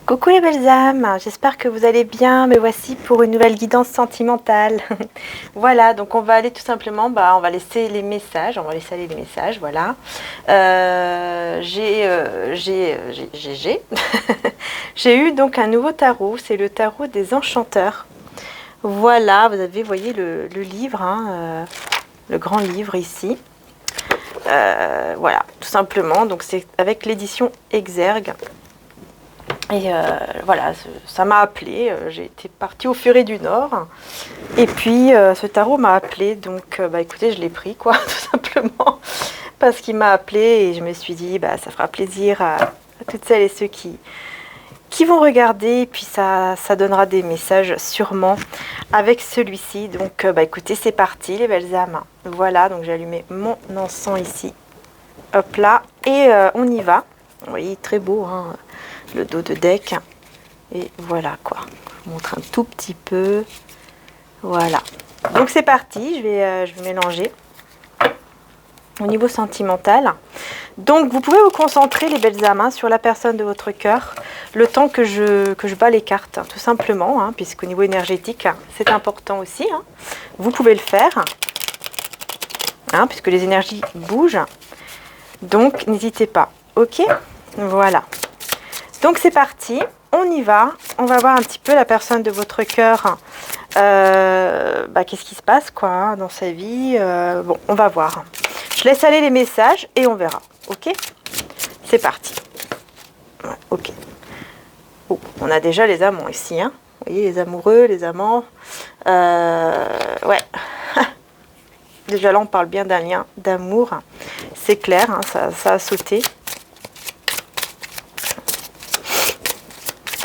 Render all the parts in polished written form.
Coucou les belles âmes, j'espère que vous allez bien. Me voici pour une nouvelle guidance sentimentale. Voilà, donc on va aller tout simplement, on va laisser les messages, on va laisser aller les messages, voilà. J'ai eu donc un nouveau tarot, c'est le tarot des enchanteurs. Voilà, vous avez, voyez le livre, le grand livre ici. Voilà, tout simplement, donc c'est avec l'édition Exergue. Et voilà, ça m'a appelé, j'ai été partie au Furet du Nord. Et puis ce tarot m'a appelé, donc écoutez, je l'ai pris quoi, tout simplement. Parce qu'il m'a appelé et je me suis dit, ça fera plaisir à toutes celles et ceux qui vont regarder. Et puis ça donnera des messages sûrement avec celui-ci. Donc écoutez, c'est parti les belles âmes. Voilà, donc j'ai allumé mon encens ici. Hop là, et on y va. Vous voyez, très beau, hein, le dos de deck. Et voilà quoi. Je vous montre un tout petit peu. Voilà. Donc c'est parti, je vais mélanger au niveau sentimental. Donc vous pouvez vous concentrer les belles âmes sur la personne de votre cœur le temps que je bats les cartes, tout simplement, puisqu'au niveau énergétique, c'est important aussi. Vous pouvez le faire, puisque les énergies bougent. Donc n'hésitez pas. Ok, voilà. Donc c'est parti, on y va. On va voir un petit peu la personne de votre cœur. Qu'est-ce qui se passe quoi dans sa vie. Bon, on va voir. Je laisse aller les messages et on verra. Ok, c'est parti. Ouais, ok. Oh, on a déjà les amants ici. Vous voyez, les amoureux, les amants. Ouais. Déjà là, on parle bien d'un lien d'amour. C'est clair, ça a sauté.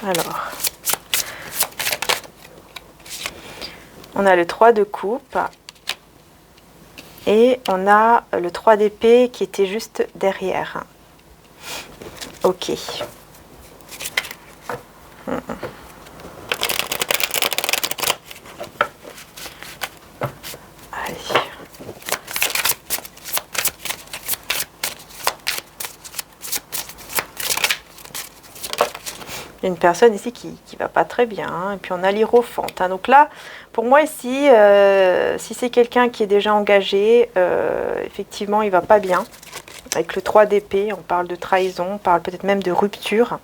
Alors, on a le 3 de coupe et on a le 3 d'épée qui était juste derrière. Ok. Allez. Il y a une personne ici qui va pas très bien. Et puis on a l'hiérophante. Donc là, pour moi ici, si c'est quelqu'un qui est déjà engagé, effectivement, il va pas bien. Avec le 3 d'épée, on parle de trahison, on parle peut-être même de rupture.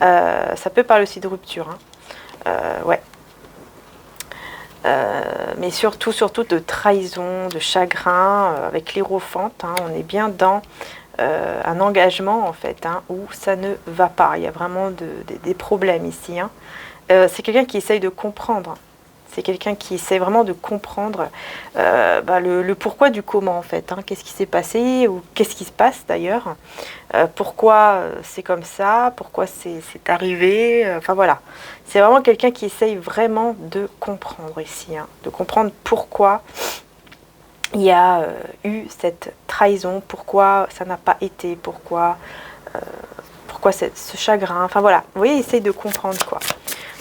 Ça peut parler aussi de rupture. Ouais. Mais surtout de trahison, de chagrin. Avec l'hiérophante, on est bien dans un engagement en fait, où ça ne va pas. Il y a vraiment des problèmes ici. C'est quelqu'un qui essaye de comprendre. C'est quelqu'un qui essaie vraiment de comprendre le pourquoi du comment en fait. Qu'est-ce qui s'est passé ou qu'est-ce qui se passe d'ailleurs. Pourquoi c'est comme ça, pourquoi c'est arrivé. Enfin voilà. C'est vraiment quelqu'un qui essaye vraiment de comprendre ici. De comprendre pourquoi il y a eu cette trahison, pourquoi ça n'a pas été, pourquoi ce chagrin. Enfin voilà. Vous voyez, il essaye de comprendre quoi.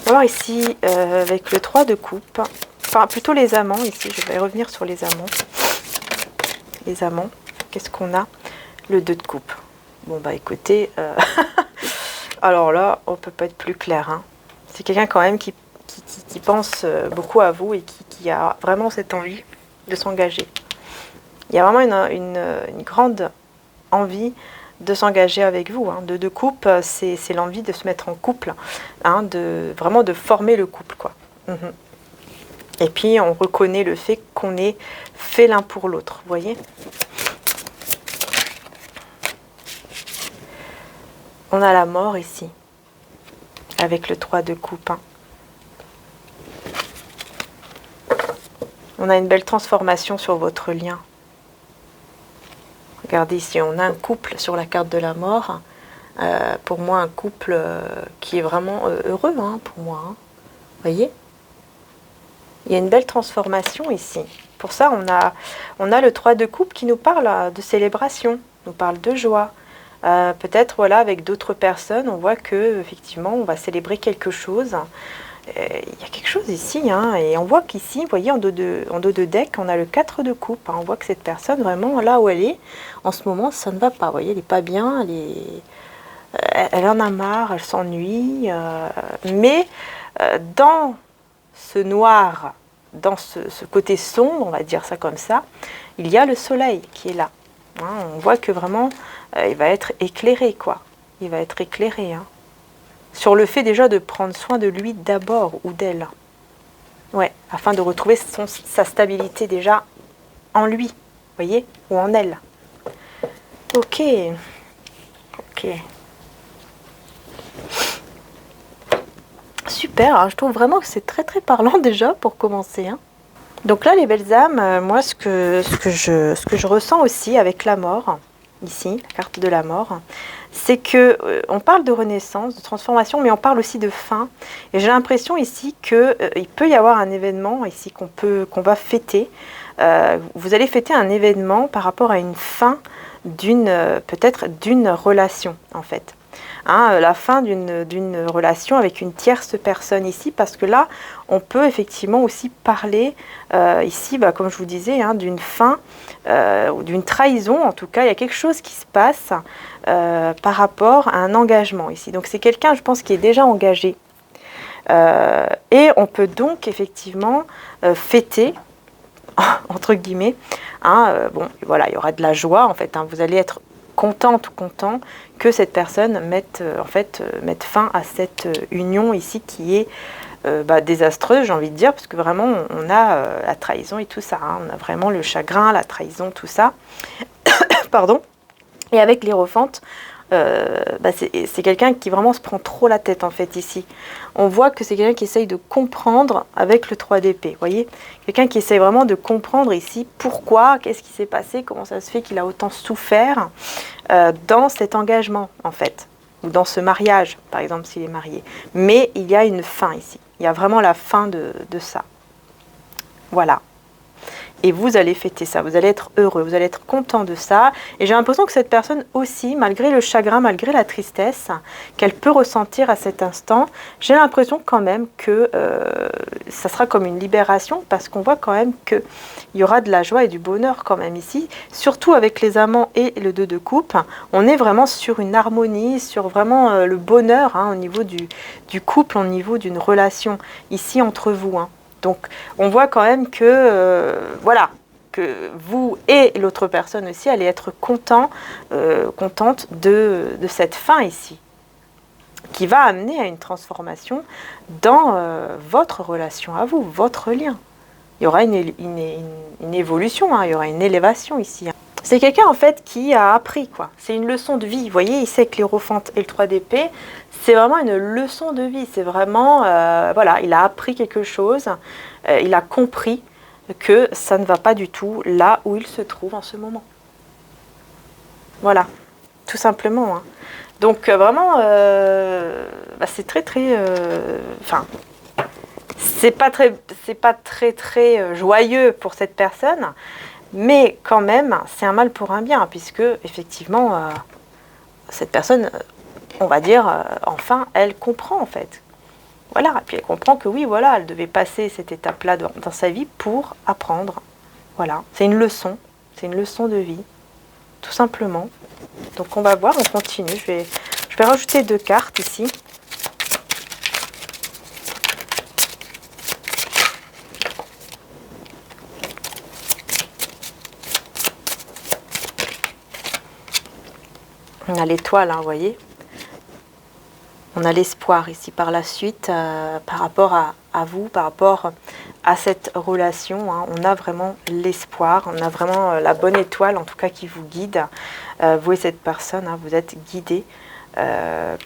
On va voir ici avec le 3 de coupe, enfin plutôt les amants ici, je vais revenir sur les amants. Les amants, qu'est-ce qu'on a? Le 2 de coupe. Bon écoutez, alors là, on peut pas être plus clair. C'est quelqu'un quand même qui pense beaucoup à vous et qui a vraiment cette envie de s'engager. Il y a vraiment une grande envie de s'engager avec vous. De coupe, c'est l'envie de se mettre en couple, vraiment de former le couple, quoi. Et puis on reconnaît le fait qu'on est fait l'un pour l'autre, vous voyez. On a la mort ici, avec le 3 de coupe. On a une belle transformation sur votre lien. Regardez ici, on a un couple sur la carte de la mort. Pour moi, un couple qui est vraiment heureux, pour moi. Vous voyez? Il y a une belle transformation ici. Pour ça, on a le 3 de coupe qui nous parle de célébration, nous parle de joie. Peut-être, voilà, avec d'autres personnes, on voit que effectivement, on va célébrer quelque chose. Il y a quelque chose ici, et on voit qu'ici, vous voyez, en dos de deck, on a le 4 de coupe. On voit que cette personne, vraiment, là où elle est, en ce moment, ça ne va pas. Vous voyez, elle n'est pas bien, Elle en a marre, elle s'ennuie, mais dans ce noir, dans ce côté sombre, on va dire ça comme ça, il y a le soleil qui est là. Hein, on voit que vraiment, il va être éclairé, quoi. Il va être éclairé. Hein. Sur le fait déjà de prendre soin de lui d'abord ou d'elle. Ouais, afin de retrouver sa stabilité déjà en lui, vous voyez, ou en elle. Ok, ok. Super, hein, je trouve vraiment que c'est très très parlant déjà pour commencer. Hein. Donc là, les belles âmes, moi, ce que je ressens aussi avec la mort, ici, la carte de la mort, c'est que on parle de renaissance, de transformation, mais on parle aussi de fin. Et j'ai l'impression ici que il peut y avoir un événement ici qu'on va fêter. Vous allez fêter un événement par rapport à une fin peut-être d'une relation en fait. Hein, la fin d'une relation avec une tierce personne ici, parce que là, on peut effectivement aussi parler ici, comme je vous disais, hein, d'une fin, d'une trahison, en tout cas, il y a quelque chose qui se passe par rapport à un engagement ici. Donc c'est quelqu'un, je pense, qui est déjà engagé. Et on peut donc effectivement fêter, entre guillemets, hein, bon, voilà, il y aura de la joie, en fait, hein, vous allez être contente ou content que cette personne mette fin à cette union ici qui est désastreuse, j'ai envie de dire, parce que vraiment on a la trahison et tout ça, hein, on a vraiment le chagrin, la trahison, tout ça. Pardon. Et avec l'Hiérophante, c'est quelqu'un qui vraiment se prend trop la tête en fait ici. On voit que c'est quelqu'un qui essaye de comprendre avec le 3 d'épée, vous voyez. Quelqu'un qui essaye vraiment de comprendre ici pourquoi, qu'est-ce qui s'est passé, comment ça se fait qu'il a autant souffert dans cet engagement en fait, ou dans ce mariage par exemple s'il est marié. Mais il y a une fin ici, il y a vraiment la fin de ça. Voilà. Et vous allez fêter ça, vous allez être heureux, vous allez être content de ça. Et j'ai l'impression que cette personne aussi, malgré le chagrin, malgré la tristesse qu'elle peut ressentir à cet instant, j'ai l'impression quand même que ça sera comme une libération, parce qu'on voit quand même qu'il y aura de la joie et du bonheur quand même ici, surtout avec les amants et le 2 de coupe. On est vraiment sur une harmonie, sur vraiment le bonheur hein, au niveau du couple, au niveau d'une relation ici entre vous. Hein. Donc, on voit quand même que, voilà, que vous et l'autre personne aussi allez être contente de cette fin ici, qui va amener à une transformation dans votre relation à vous, votre lien. Il y aura une évolution, hein, il y aura une élévation ici. Hein. C'est quelqu'un en fait qui a appris, quoi. C'est une leçon de vie. Vous voyez, il sait que l'Hiérophante et le 3 d'épée, c'est vraiment une leçon de vie. C'est vraiment, voilà, il a appris quelque chose, il a compris que ça ne va pas du tout là où il se trouve en ce moment. Voilà, tout simplement. Hein. Donc vraiment, c'est très très, enfin, c'est pas très joyeux pour cette personne. Mais quand même, c'est un mal pour un bien, puisque effectivement, cette personne, on va dire, enfin, elle comprend en fait. Voilà, et puis elle comprend que oui, voilà, elle devait passer cette étape-là dans sa vie pour apprendre. Voilà, c'est une leçon de vie, tout simplement. Donc on va voir, on continue. Je vais rajouter 2 cartes ici. On a l'étoile, hein, vous voyez. On a l'espoir ici par la suite, par rapport à vous, par rapport à cette relation. Hein, on a vraiment l'espoir, on a vraiment la bonne étoile, en tout cas, qui vous guide. Vous et cette personne, hein, vous êtes guidés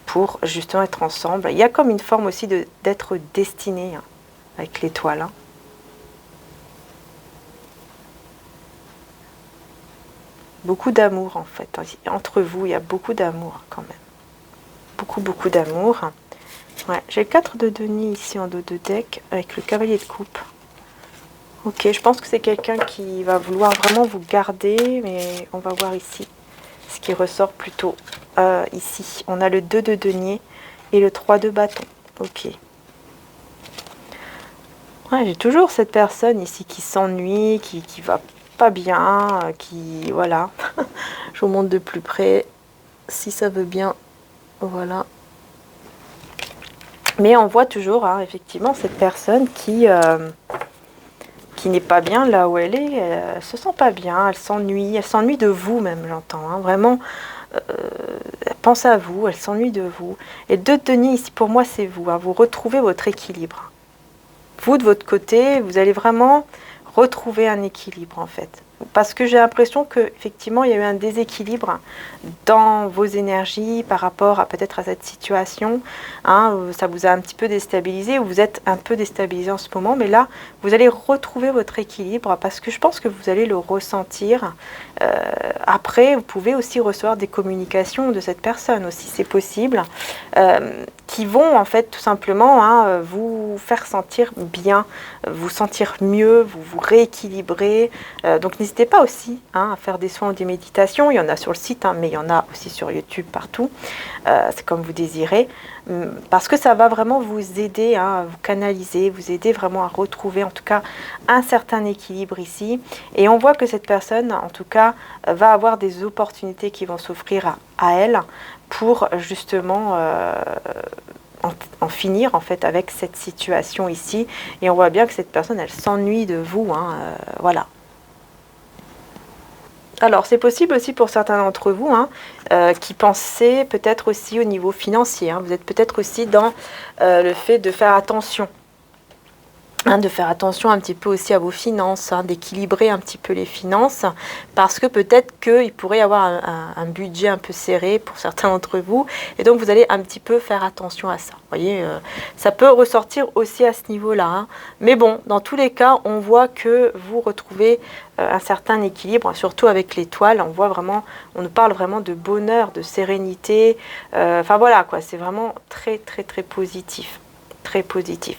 pour justement être ensemble. Il y a comme une forme aussi d'être destiné hein, avec l'étoile. Hein. Beaucoup d'amour en fait. Entre vous, il y a beaucoup d'amour quand même. Beaucoup, beaucoup d'amour. Ouais, j'ai le 4 de denier ici en dos de deck avec le cavalier de coupe. Ok, je pense que c'est quelqu'un qui va vouloir vraiment vous garder, mais on va voir ici ce qui ressort plutôt ici. On a le 2 de denier et le 3 de bâton. Ok. Ouais, j'ai toujours cette personne ici qui s'ennuie, qui va pas bien, qui... Voilà. Je vous montre de plus près si ça veut bien Voilà. Mais on voit toujours, hein, effectivement, cette personne qui n'est pas bien là où elle est. Elle se sent pas bien, elle s'ennuie de vous même, j'entends. Hein, vraiment, elle pense à vous, elle s'ennuie de vous. Et le 2 de denier ici, pour moi, c'est vous. Hein, vous retrouvez votre équilibre. Vous, de votre côté, vous allez vraiment retrouver un équilibre, en fait. Parce que j'ai l'impression qu'effectivement, il y a eu un déséquilibre dans vos énergies par rapport à peut-être à cette situation. Hein, ça vous a un petit peu déstabilisé, ou vous êtes un peu déstabilisé en ce moment, mais là, vous allez retrouver votre équilibre parce que je pense que vous allez le ressentir. Après, vous pouvez aussi recevoir des communications de cette personne aussi, c'est possible, qui vont en fait tout simplement hein, vous faire sentir bien, vous sentir mieux, vous rééquilibrer. Donc n'hésitez pas aussi hein, à faire des soins ou des méditations. Il y en a sur le site, hein, mais il y en a aussi sur YouTube partout. C'est comme vous désirez. Parce que ça va vraiment vous aider hein, à vous canaliser, vous aider vraiment à retrouver en tout cas un certain équilibre ici. Et on voit que cette personne, en tout cas, va avoir des opportunités qui vont s'offrir à elle pour justement en finir en fait avec cette situation ici. Et on voit bien que cette personne, elle s'ennuie de vous. Hein, voilà. Alors, c'est possible aussi pour certains d'entre vous hein, qui pensaient peut-être aussi au niveau financier. Hein. Vous êtes peut-être aussi dans le fait de faire attention. Hein, de faire attention un petit peu aussi à vos finances, hein, d'équilibrer un petit peu les finances, parce que peut-être qu'il pourrait y avoir un budget un peu serré pour certains d'entre vous, et donc vous allez un petit peu faire attention à ça. Vous voyez, ça peut ressortir aussi à ce niveau-là. Hein. Mais bon, dans tous les cas, on voit que vous retrouvez un certain équilibre, surtout avec l'étoile. On voit vraiment, on nous parle vraiment de bonheur, de sérénité. Enfin voilà, quoi, c'est vraiment très très très positif. Très positif.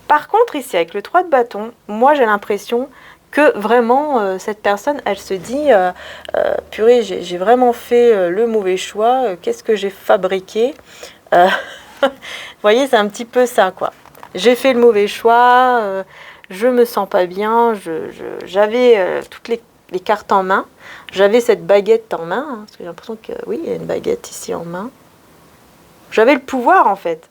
Par contre, ici, avec le 3 de bâton, moi, j'ai l'impression que vraiment, cette personne, elle se dit purée, j'ai vraiment fait le mauvais choix. Qu'est-ce que j'ai fabriqué Vous voyez, c'est un petit peu ça, quoi. J'ai fait le mauvais choix, je me sens pas bien, j'avais toutes les cartes en main. J'avais cette baguette en main, hein, parce que j'ai l'impression que, oui, il y a une baguette ici en main. J'avais le pouvoir, en fait,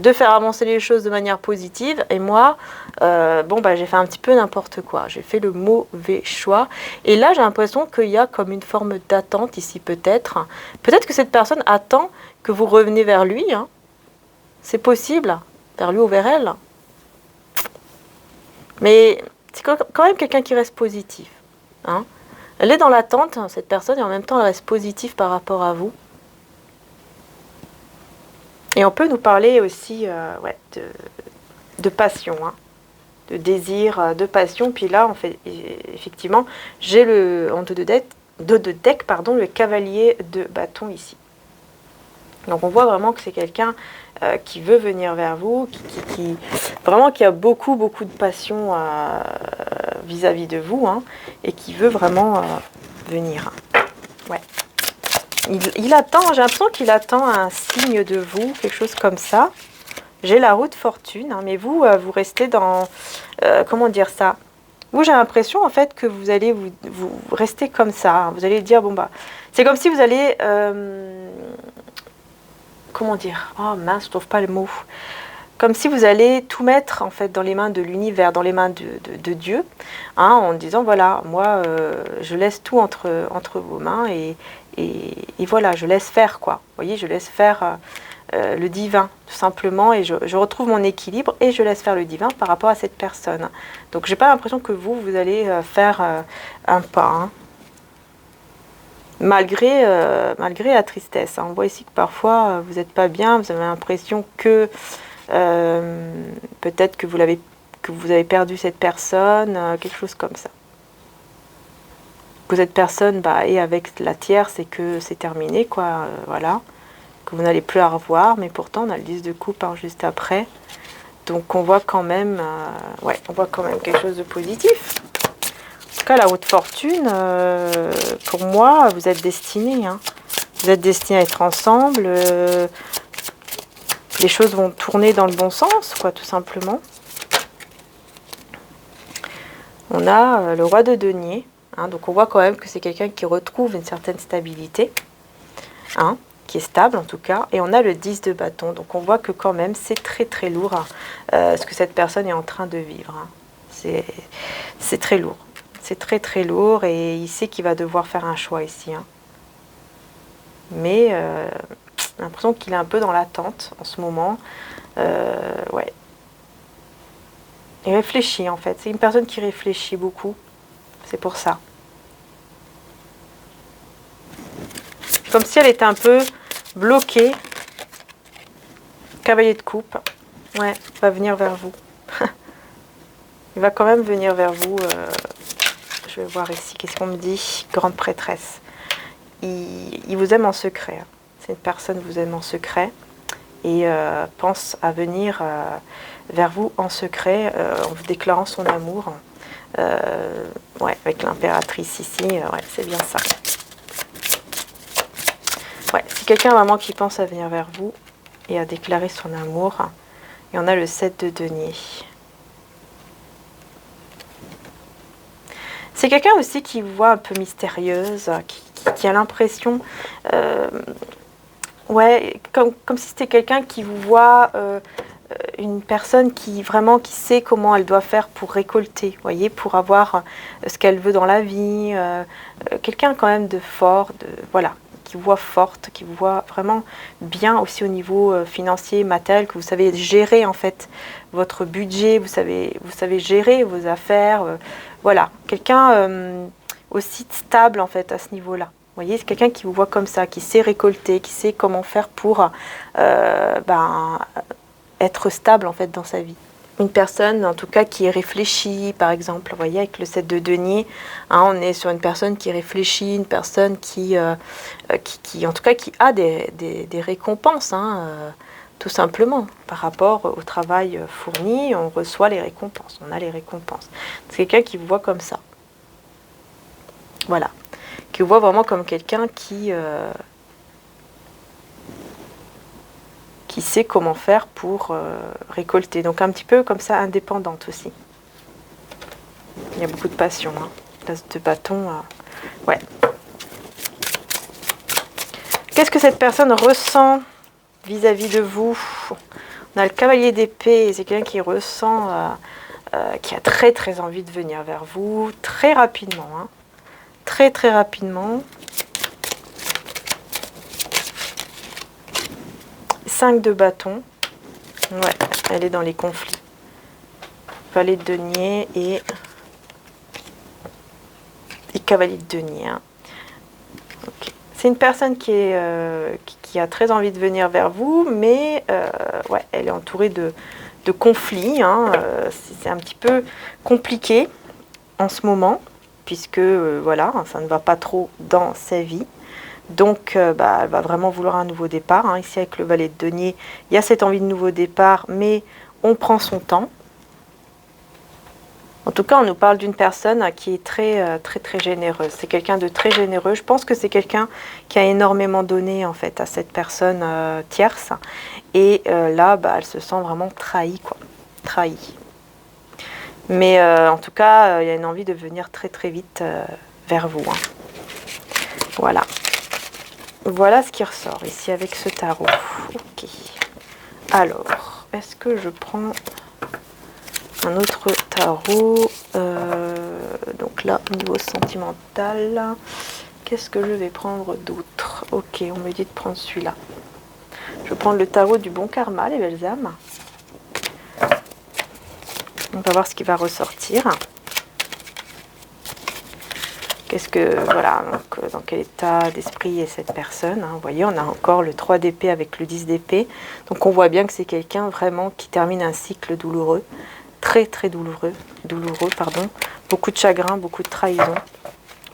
de faire avancer les choses de manière positive. Et moi, bon, bah, j'ai fait un petit peu n'importe quoi. J'ai fait le mauvais choix. Et là, j'ai l'impression qu'il y a comme une forme d'attente ici, peut-être. Peut-être que cette personne attend que vous reveniez vers lui. Hein. C'est possible. Vers lui ou vers elle. Mais c'est quand même quelqu'un qui reste positif. Hein. Elle est dans l'attente, cette personne, et en même temps, elle reste positive par rapport à vous. Et on peut nous parler aussi ouais, de passion, hein, de désir, de passion. Puis là, on fait, effectivement, j'ai en dos de deck, pardon, le cavalier de bâton ici. Donc on voit vraiment que c'est quelqu'un qui veut venir vers vous, vraiment qui a beaucoup, beaucoup de passion vis-à-vis de vous, hein, et qui veut vraiment venir. Ouais. Il attend, j'ai l'impression qu'il attend un signe de vous, quelque chose comme ça. J'ai la roue de fortune, hein, mais vous, vous restez dans... comment dire ça? Vous, j'ai l'impression, en fait, que vous allez vous rester comme ça. Hein. Vous allez dire, bon, bah... C'est comme si vous allez... comment dire? Oh, mince, je trouve pas le mot. Comme si vous allez tout mettre, en fait, dans les mains de l'univers, dans les mains de Dieu, hein, en disant, voilà, moi, je laisse tout entre vos mains et voilà, je laisse faire, quoi. Vous voyez, je laisse faire le divin, tout simplement, et je retrouve mon équilibre et je laisse faire le divin par rapport à cette personne. Donc, j'ai pas l'impression que vous allez faire un pas, hein. Malgré la tristesse. Hein. On voit ici que parfois, vous n'êtes pas bien, vous avez l'impression que peut-être que vous avez perdu cette personne, quelque chose comme ça. Que cette personne est avec la tierce, c'est que c'est terminé, quoi, voilà, que vous n'allez plus la revoir, mais pourtant on a le 10 de coupe hein, juste après, donc on voit quand même, ouais, on voit quand même quelque chose de positif. En tout cas, la haute fortune, pour moi, vous êtes destinés, hein. Vous êtes destinés à être ensemble, les choses vont tourner dans le bon sens, quoi, tout simplement. On a le roi de denier. Hein, donc on voit quand même que c'est quelqu'un qui retrouve une certaine stabilité, hein, qui est stable en tout cas. Et on a le 10 de bâton. Donc on voit que quand même c'est très très lourd ce que cette personne est en train de vivre. C'est très lourd. C'est très très lourd et il sait qu'il va devoir faire un choix ici. Mais j'ai l'impression qu'il est un peu dans l'attente en ce moment. Ouais. Il réfléchit en fait. C'est une personne qui réfléchit beaucoup. C'est pour ça. Comme si elle était un peu bloquée. Cavalier de coupe. Ouais, il va venir vers vous. Il va quand même venir vers vous. Je vais voir ici. Qu'est-ce qu'on me dit? Grande prêtresse. Il vous aime en secret. C'est une personne qui vous aime en secret. Et pense à venir vers vous en secret en vous déclarant son amour. Ouais, avec l'impératrice ici. Ouais, c'est bien ça. Ouais, c'est quelqu'un vraiment qui pense à venir vers vous et à déclarer son amour. Et on a le 7 de denier. C'est quelqu'un aussi qui vous voit un peu mystérieuse, qui a l'impression... ouais, comme si c'était quelqu'un qui vous voit... une personne qui sait comment elle doit faire pour récolter, voyez, pour avoir ce qu'elle veut dans la vie. Quelqu'un quand même de fort, voilà, qui vous voit forte, qui vous voit vraiment bien aussi au niveau financier, matériel, que vous savez gérer en fait votre budget, vous savez gérer vos affaires, voilà, quelqu'un aussi stable en fait à ce niveau-là. Vous voyez, c'est quelqu'un qui vous voit comme ça, qui sait récolter, qui sait comment faire pour être stable en fait dans sa vie. Une personne en tout cas qui réfléchit, par exemple, vous voyez, avec le 7 de denier, on est sur une personne qui réfléchit, une personne qui en tout cas qui a des récompenses, tout simplement, par rapport au travail fourni, on reçoit les récompenses, on a les récompenses. C'est quelqu'un qui vous voit comme ça. Voilà. Qui vous voit vraiment comme quelqu'un qui sait comment faire pour récolter. Donc un petit peu comme ça, indépendante aussi. Il y a beaucoup de passion. Place de bâton. Ouais. Qu'est-ce que cette personne ressent vis-à-vis de vous? On a le cavalier d'épée. C'est quelqu'un qui ressent, qui a très très envie de venir vers vous très rapidement. Très très rapidement. 5 de bâton. Ouais, elle est dans les conflits. Valet de denier et cavalier de denier. Okay. C'est une personne qui a très envie de venir vers vous, mais ouais, elle est entourée de conflits. C'est un petit peu compliqué en ce moment, puisque voilà, ça ne va pas trop dans sa vie. Donc, elle va vraiment vouloir un nouveau départ. Ici, avec le valet de denier, il y a cette envie de nouveau départ, mais on prend son temps. En tout cas, on nous parle d'une personne qui est très, très, très généreuse. C'est quelqu'un de très généreux. Je pense que c'est quelqu'un qui a énormément donné, en fait, à cette personne tierce. Et là, elle se sent vraiment trahie, quoi. Trahie. Mais en tout cas, il y a une envie de venir très, très vite vers vous. Voilà. Voilà ce qui ressort ici avec ce tarot. Ok. Alors, est-ce que je prends un autre tarot? Donc là, au niveau sentimental, qu'est-ce que je vais prendre d'autre? Ok, on me dit de prendre celui-là. Je vais prendre le tarot du bon karma, les belles âmes. On va voir ce qui va ressortir. Qu'est-ce que, voilà, donc, dans quel état d'esprit est cette personne, Vous voyez, on a encore le 3 d'épée avec le 10 d'épée. Donc on voit bien que c'est quelqu'un vraiment qui termine un cycle douloureux. Très très douloureux. Beaucoup de chagrin, beaucoup de trahison.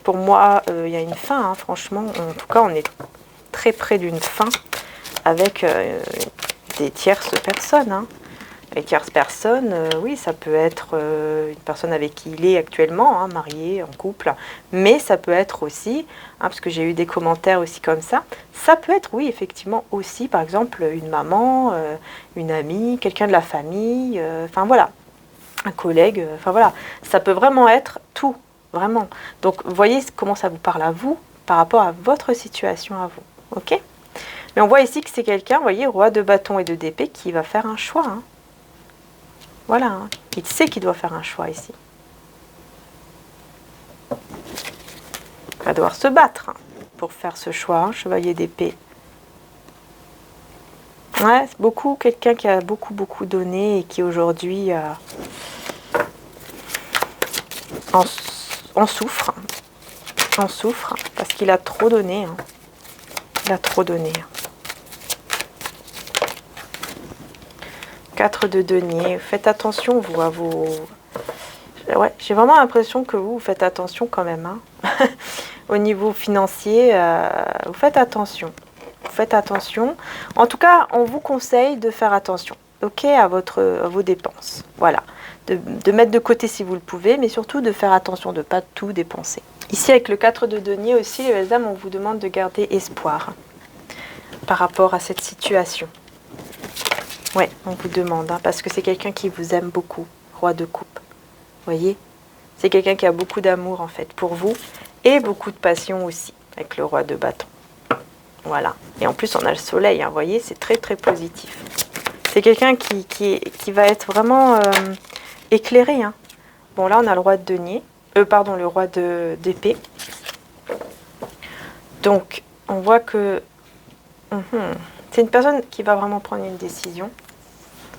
Pour moi, il y a une fin, franchement. En tout cas, on est très près d'une fin avec des tierces personnes. Les tierces personnes, oui, ça peut être une personne avec qui il est actuellement, marié, en couple, mais ça peut être aussi, parce que j'ai eu des commentaires aussi comme ça peut être, oui, effectivement, aussi, par exemple, une maman, une amie, quelqu'un de la famille, enfin voilà, un collègue, enfin voilà, ça peut vraiment être tout, vraiment. Donc, vous voyez comment ça vous parle à vous, par rapport à votre situation à vous, ok ? Mais on voit ici que c'est quelqu'un, vous voyez, roi de bâton et de d'épée, qui va faire un choix. Hein. Voilà, hein. Il sait qu'il doit faire un choix ici. Il va devoir se battre hein, pour faire ce choix, hein, chevalier d'épée. Ouais, c'est beaucoup quelqu'un qui a beaucoup donné et qui aujourd'hui en souffre. En souffre parce qu'il a trop donné. Hein. Il a trop donné. 4 de denier. Faites attention, vous, à vos... Ouais, j'ai vraiment l'impression que vous faites attention quand même. Hein. Au niveau financier, vous faites attention. Vous faites attention. En tout cas, on vous conseille de faire attention, ok, à vos dépenses. Voilà. De mettre de côté si vous le pouvez, mais surtout de faire attention de ne pas tout dépenser. Ici, avec le 4 de denier aussi, les dames, on vous demande de garder espoir par rapport à cette situation. Ouais, on vous demande, hein, parce que c'est quelqu'un qui vous aime beaucoup, roi de coupe. Vous voyez, c'est quelqu'un qui a beaucoup d'amour en fait pour vous et beaucoup de passion aussi avec le roi de bâton. Voilà. Et en plus, on a le soleil, hein, vous voyez, c'est très très positif. C'est quelqu'un qui va être vraiment éclairé. Hein. Bon, là, on a le roi de denier, pardon, le roi d'épée. Donc, on voit que c'est une personne qui va vraiment prendre une décision.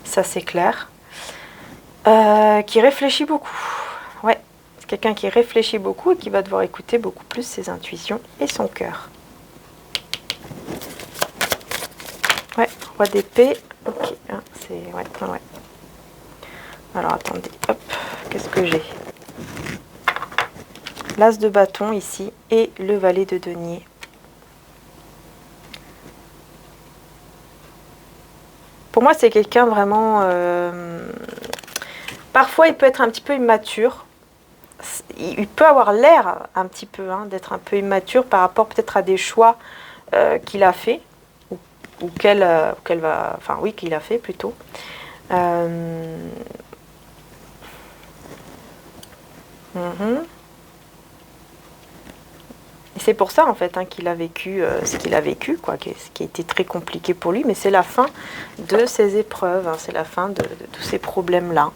Ça, c'est clair. Qui réfléchit beaucoup. Ouais, c'est quelqu'un qui réfléchit beaucoup et qui va devoir écouter beaucoup plus ses intuitions et son cœur. Ouais, roi d'épée. Ok, hein, c'est... Ouais, ouais. Alors, attendez, hop, qu'est-ce que j'ai? L'as de bâton ici et le valet de denier. Pour moi, c'est quelqu'un vraiment... Parfois, il peut être un petit peu immature. Il peut avoir l'air un petit peu d'être un peu immature par rapport peut-être à des choix qu'il a fait ou qu'elle va... Enfin, oui, qu'il a fait plutôt. Et c'est pour ça, en fait, qu'il a vécu ce qu'il a vécu, quoi, ce qui a été très compliqué pour lui. Mais c'est la fin de ses épreuves, hein, c'est la fin de tous ces problèmes-là.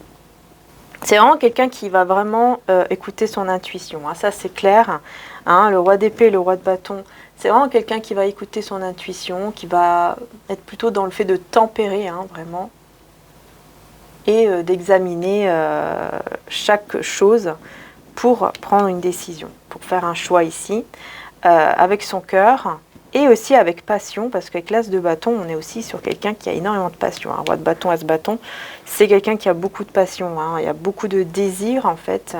C'est vraiment quelqu'un qui va vraiment écouter son intuition. Hein, ça, c'est clair. Hein, le roi d'épée, le roi de bâton, c'est vraiment quelqu'un qui va écouter son intuition, qui va être plutôt dans le fait de tempérer, hein, vraiment, et d'examiner chaque chose pour prendre une décision, pour faire un choix ici, avec son cœur et aussi avec passion, parce qu'avec l'as de bâton, on est aussi sur quelqu'un qui a énormément de passion. Un roi de bâton, as bâton, c'est quelqu'un qui a beaucoup de passion, hein. Il y a beaucoup de désir en fait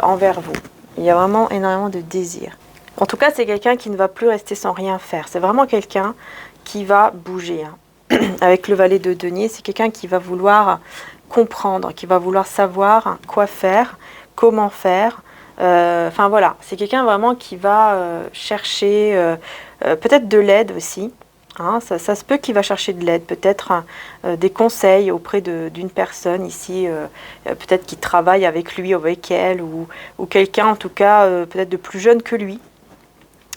envers vous. Il y a vraiment énormément de désir. En tout cas, c'est quelqu'un qui ne va plus rester sans rien faire. C'est vraiment quelqu'un qui va bouger. Hein. Avec le valet de denier, c'est quelqu'un qui va vouloir comprendre, qui va vouloir savoir quoi faire, comment faire. Enfin voilà, c'est quelqu'un vraiment qui va chercher peut-être de l'aide aussi. Hein, ça se peut qu'il va chercher de l'aide, peut-être des conseils auprès d'une personne ici, peut-être qui travaille avec lui ou avec elle, ou quelqu'un en tout cas peut-être de plus jeune que lui.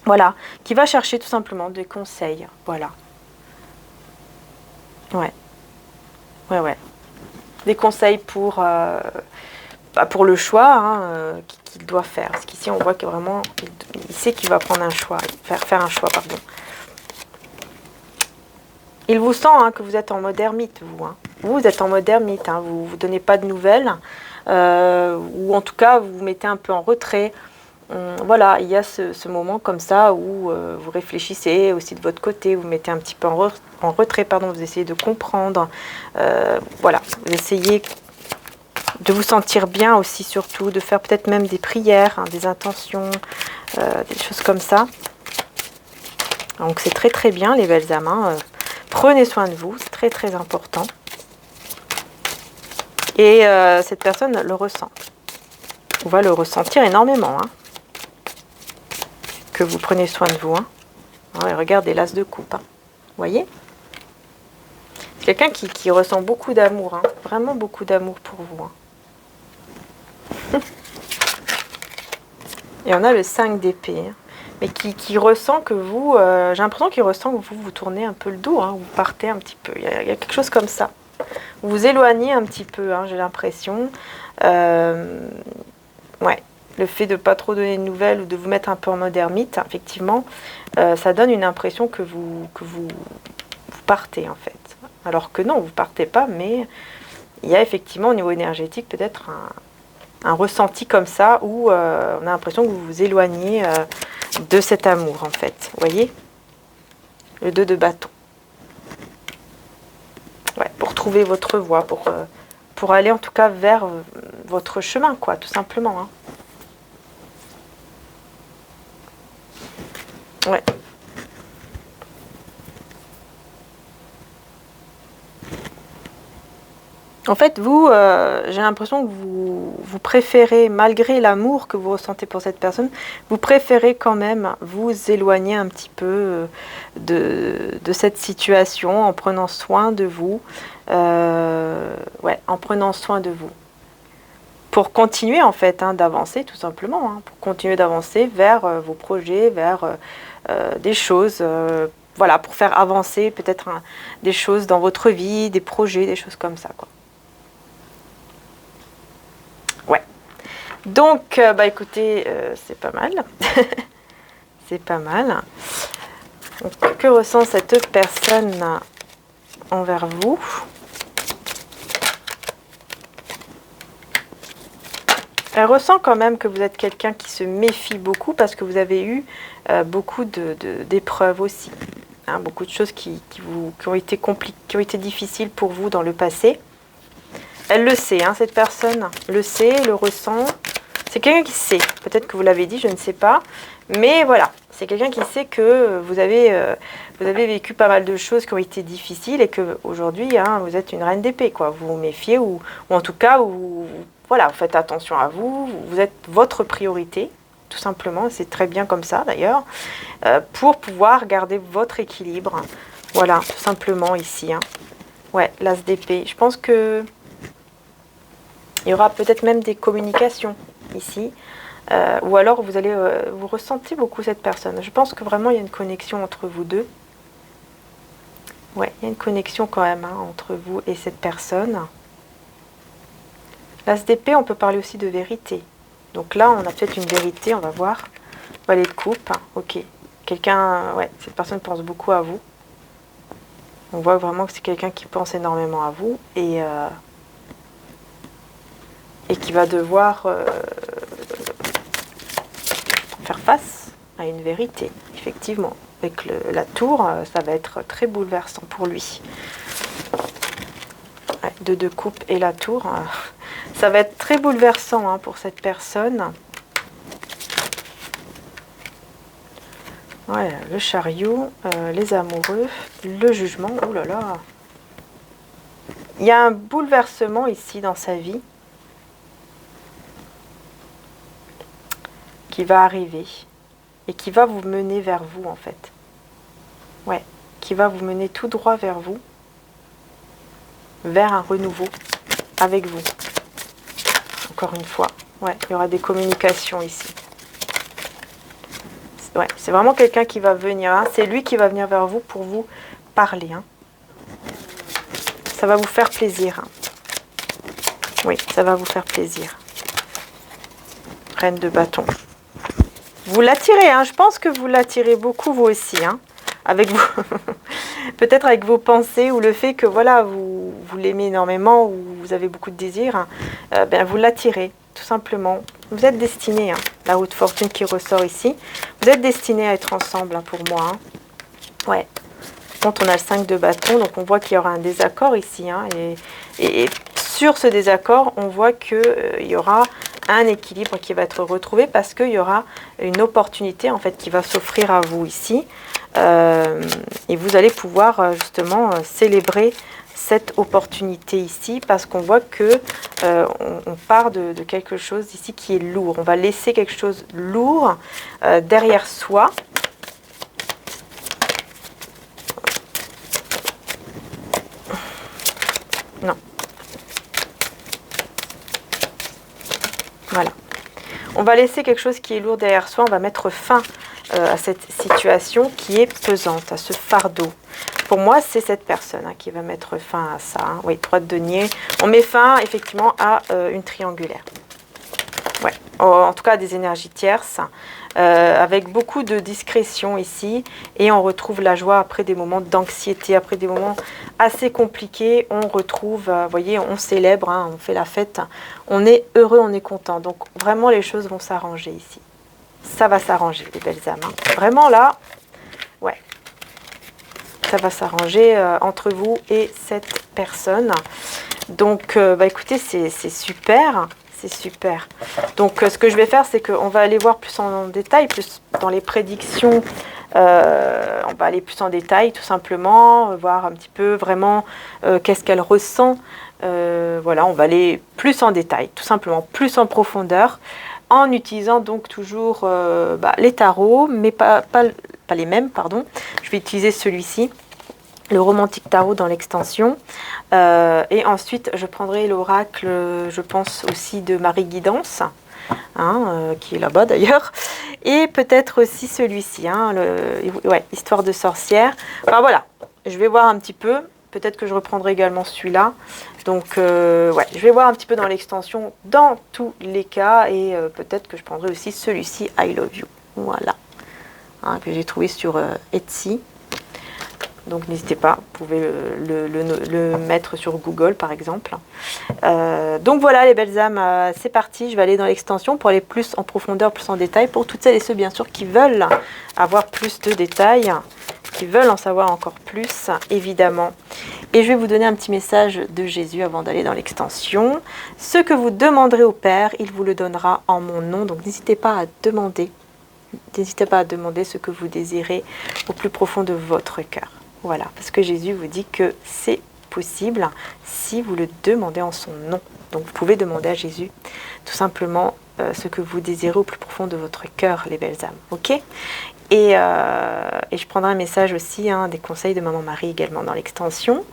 Voilà, qui va chercher tout simplement des conseils. Voilà. Ouais. Ouais, ouais. Des conseils pour le choix qu'il doit faire. Parce qu'ici, on voit que vraiment, il sait qu'il va prendre un choix, faire un choix, pardon. Il vous sent que vous êtes en mode ermite, vous. Hein. Vous êtes en mode ermite, hein. Vous ne donnez pas de nouvelles, ou en tout cas, vous vous mettez un peu en retrait. Voilà, il y a ce moment comme ça où vous réfléchissez aussi de votre côté, vous mettez un petit peu en retrait, pardon, vous essayez de comprendre. Voilà, vous essayez de vous sentir bien aussi, surtout, de faire peut-être même des prières, des intentions, des choses comme ça. Donc c'est très très bien les belles âmes. Hein. Prenez soin de vous, c'est très très important. Et cette personne le ressent. On va le ressentir énormément. Hein. Que vous prenez soin de vous. Hein. Ouais, regardez l'as de coupe. Hein. Vous voyez? C'est quelqu'un qui ressent beaucoup d'amour. Hein. Vraiment beaucoup d'amour pour vous. Hein. Et on a le 5 d'épée. Hein. mais qui ressent que vous, j'ai l'impression qu'il ressent que vous tournez un peu le dos, hein, vous partez un petit peu. Il y a quelque chose comme ça. Vous vous éloignez un petit peu, hein, j'ai l'impression. Ouais, le fait de ne pas trop donner de nouvelles ou de vous mettre un peu en mode ermite, effectivement, ça donne une impression que vous partez en fait. Alors que non, vous partez pas, mais il y a effectivement au niveau énergétique peut-être un ressenti comme ça où on a l'impression que vous vous éloignez de cet amour en fait. Vous voyez? Le 2 de bâton. Ouais, pour trouver votre voie, pour aller en tout cas vers votre chemin, quoi, tout simplement. Hein. Ouais. En fait, vous, j'ai l'impression que vous préférez, malgré l'amour que vous ressentez pour cette personne, vous préférez quand même vous éloigner un petit peu de cette situation en prenant soin de vous. Ouais, en prenant soin de vous. Pour continuer en fait hein, d'avancer tout simplement, hein, pour continuer d'avancer vers vos projets, vers des choses, voilà, pour faire avancer peut-être des choses dans votre vie, des projets, des choses comme ça quoi. Ouais. Donc, bah écoutez, c'est pas mal. C'est pas mal. Donc, que ressent cette personne envers vous? Elle ressent quand même que vous êtes quelqu'un qui se méfie beaucoup parce que vous avez eu beaucoup d'épreuves aussi. Hein, beaucoup de choses qui ont été compliquées, qui ont été difficiles pour vous dans le passé. Elle le sait, hein, cette personne le sait, le ressent. C'est quelqu'un qui sait. Peut-être que vous l'avez dit, je ne sais pas. Mais voilà, c'est quelqu'un qui sait que vous avez vécu pas mal de choses qui ont été difficiles et qu'aujourd'hui, hein, vous êtes une reine d'épée, quoi. Vous vous méfiez ou en tout cas, voilà, vous faites attention à vous. Vous êtes votre priorité, tout simplement. C'est très bien comme ça, d'ailleurs, pour pouvoir garder votre équilibre. Voilà, tout simplement ici. Hein. Ouais, l'as d'épée. Je pense que il y aura peut-être même des communications ici. Ou alors vous allez vous ressentez beaucoup cette personne. Je pense que vraiment il y a une connexion entre vous deux. Ouais, il y a une connexion quand même hein, entre vous et cette personne. L'as d'épée, on peut parler aussi de vérité. Donc là, on a peut-être une vérité, on va voir. Valet de coupe, hein, ok. Quelqu'un, ouais, cette personne pense beaucoup à vous. On voit vraiment que c'est quelqu'un qui pense énormément à vous et qui va devoir faire face à une vérité, effectivement. Avec la tour, ça va être très bouleversant pour lui. Ouais, deux coupes et la tour, ça va être très bouleversant hein, pour cette personne. Ouais, le chariot, les amoureux, le jugement, oh là là. Il y a un bouleversement ici dans sa vie qui va arriver et qui va vous mener vers vous en fait. Ouais, qui va vous mener tout droit vers vous, vers un renouveau avec vous. Encore une fois, ouais, il y aura des communications ici. Ouais, c'est vraiment quelqu'un qui va venir, hein. C'est lui qui va venir vers vous pour vous parler. Hein. Ça va vous faire plaisir. Hein. Oui, ça va vous faire plaisir. Reine de bâton. Vous l'attirez, hein. Je pense que vous l'attirez beaucoup vous aussi. Hein. Avec vous, peut-être avec vos pensées ou le fait que voilà, vous l'aimez énormément ou vous avez beaucoup de désirs, hein, ben, vous l'attirez. Tout simplement, vous êtes destinés, hein, la haute fortune qui ressort ici, vous êtes destinés à être ensemble hein, pour moi. Hein. Ouais. Quand on a le 5 de bâton, donc on voit qu'il y aura un désaccord ici. Hein, et sur ce désaccord, on voit qu'il y aura un équilibre qui va être retrouvé parce qu'il y aura une opportunité en fait qui va s'offrir à vous ici. Et vous allez pouvoir justement célébrer cette opportunité ici parce qu'on voit que on part de quelque chose ici qui est lourd. On va laisser quelque chose lourd derrière soi. Non. Voilà. On va laisser quelque chose qui est lourd derrière soi. On va mettre fin à cette situation qui est pesante, à ce fardeau. Pour moi, c'est cette personne qui va mettre fin à ça. Oui, 3 de denier. On met fin effectivement à une triangulaire. Ouais, en tout cas des énergies tierces, avec beaucoup de discrétion ici. Et on retrouve la joie après des moments d'anxiété, après des moments assez compliqués. On retrouve, vous voyez, on célèbre, on fait la fête. On est heureux, on est content. Donc vraiment, les choses vont s'arranger ici. Ça va s'arranger, les belles âmes. Vraiment là, ouais. Ça va s'arranger entre vous et cette personne. Donc, écoutez, c'est super. C'est super. Donc, ce que je vais faire, c'est qu'on va aller voir plus en détail, plus dans les prédictions. On va aller plus en détail, tout simplement, voir un petit peu vraiment qu'est-ce qu'elle ressent. Voilà, on va aller plus en détail, tout simplement, plus en profondeur, en utilisant donc toujours les tarots, mais pas les mêmes, pardon. Je vais utiliser celui-ci, le romantique tarot dans l'extension. Et ensuite, je prendrai l'oracle, je pense aussi de Marie Guidance, qui est là-bas d'ailleurs. Et peut-être aussi celui-ci, Histoire de sorcière. Enfin voilà, je vais voir un petit peu. Peut-être que je reprendrai également celui-là. Donc, je vais voir un petit peu dans l'extension dans tous les cas. Et peut-être que je prendrai aussi celui-ci, I Love You. Voilà. Que j'ai trouvé sur Etsy. Donc n'hésitez pas, vous pouvez le mettre sur Google par exemple. Donc voilà les belles âmes, c'est parti, je vais aller dans l'extension pour aller plus en profondeur, plus en détail, pour toutes celles et ceux bien sûr qui veulent avoir plus de détails, qui veulent en savoir encore plus, évidemment. Et je vais vous donner un petit message de Jésus avant d'aller dans l'extension. Ce que vous demanderez au Père, il vous le donnera en mon nom, donc n'hésitez pas à demander. N'hésitez pas à demander ce que vous désirez au plus profond de votre cœur. Voilà, parce que Jésus vous dit que c'est possible si vous le demandez en son nom. Donc vous pouvez demander à Jésus tout simplement ce que vous désirez au plus profond de votre cœur, les belles âmes. Ok ? Et je prendrai un message aussi, des conseils de Maman Marie également dans l'extension.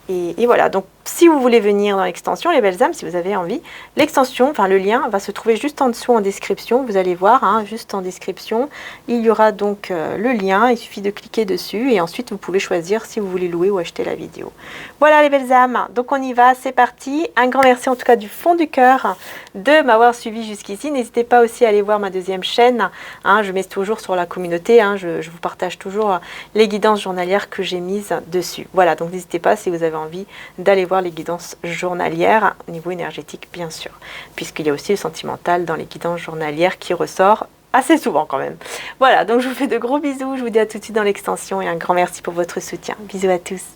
Et voilà, donc si vous voulez venir dans l'extension, les belles âmes, si vous avez envie, l'extension, le lien va se trouver juste en dessous en description. Vous allez voir, juste en description, il y aura donc le lien. Il suffit de cliquer dessus et ensuite vous pouvez choisir si vous voulez louer ou acheter la vidéo. Voilà les belles âmes, donc on y va, c'est parti. Un grand merci en tout cas du fond du cœur de m'avoir suivi jusqu'ici. N'hésitez pas aussi à aller voir ma deuxième chaîne. Je mets toujours sur la communauté, je vous partage toujours les guidances journalières que j'ai mises dessus. Voilà, donc n'hésitez pas si vous avez envie d'aller voir les guidances journalières au niveau énergétique bien sûr, puisqu'il y a aussi le sentimental dans les guidances journalières qui ressort assez souvent quand même. Voilà, donc je vous fais de gros bisous, je vous dis à tout de suite dans l'extension et un grand merci pour votre soutien. Bisous à tous.